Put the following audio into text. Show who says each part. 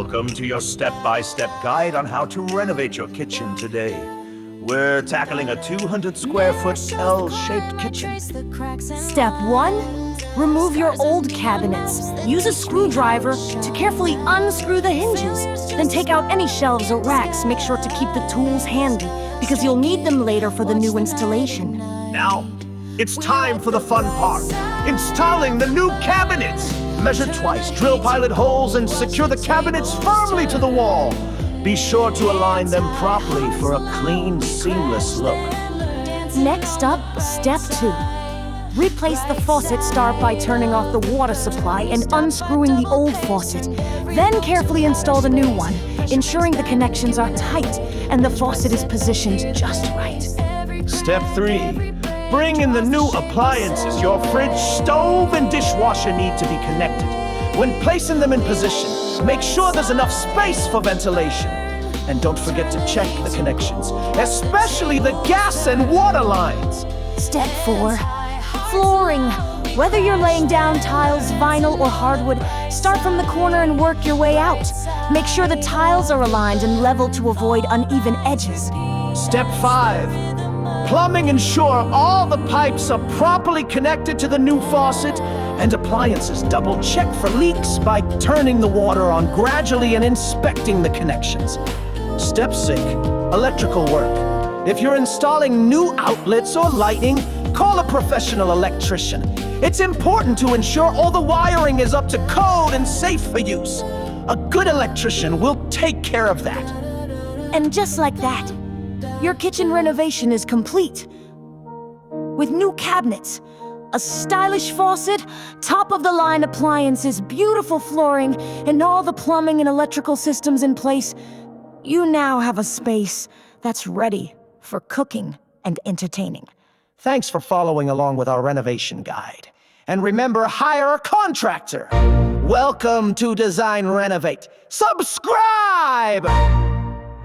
Speaker 1: Welcome to your step-by-step guide on how to renovate your kitchen today. We're tackling a 200 square foot L-shaped kitchen.
Speaker 2: Step 1. Remove your old cabinets. Use a screwdriver to carefully unscrew the hinges. Then take out any shelves or racks. Make sure to keep the tools handy, because you'll need them later for the new installation.
Speaker 1: Now, it's time for the fun part. Installing the new cabinets. Measure twice, drill pilot holes, and secure the cabinets firmly to the wall. Be sure to align them properly for a clean, seamless look.
Speaker 2: Next up, step 2. Replace the faucet. Start by turning off the water supply and unscrewing the old faucet. Then carefully install the new one, ensuring the connections are tight and the faucet is positioned just right.
Speaker 1: Step 3. Bring in the new appliances. Your fridge, stove, and dishwasher need to be connected. When placing them in position, make sure there's enough space for ventilation. And don't forget to check the connections, especially the gas and water lines.
Speaker 2: Step 4. Flooring. Whether you're laying down tiles, vinyl, or hardwood, start from the corner and work your way out. Make sure the tiles are aligned and level to avoid uneven edges.
Speaker 1: Step 5. Plumbing. Ensure all the pipes are properly connected to the new faucet, and appliances. Double check for leaks by turning the water on gradually and inspecting the connections. Step 6. Electrical work. If you're installing new outlets or lighting, call a professional electrician. It's important to ensure all the wiring is up to code and safe for use. A good electrician will take care of that.
Speaker 2: And just like that, your kitchen renovation is complete. With new cabinets, a stylish faucet, top-of-the-line appliances, beautiful flooring, and all the plumbing and electrical systems in place, you now have a space that's ready for cooking and entertaining.
Speaker 1: Thanks for following along with our renovation guide. And remember, hire a contractor. Welcome to Design Renovate. Subscribe!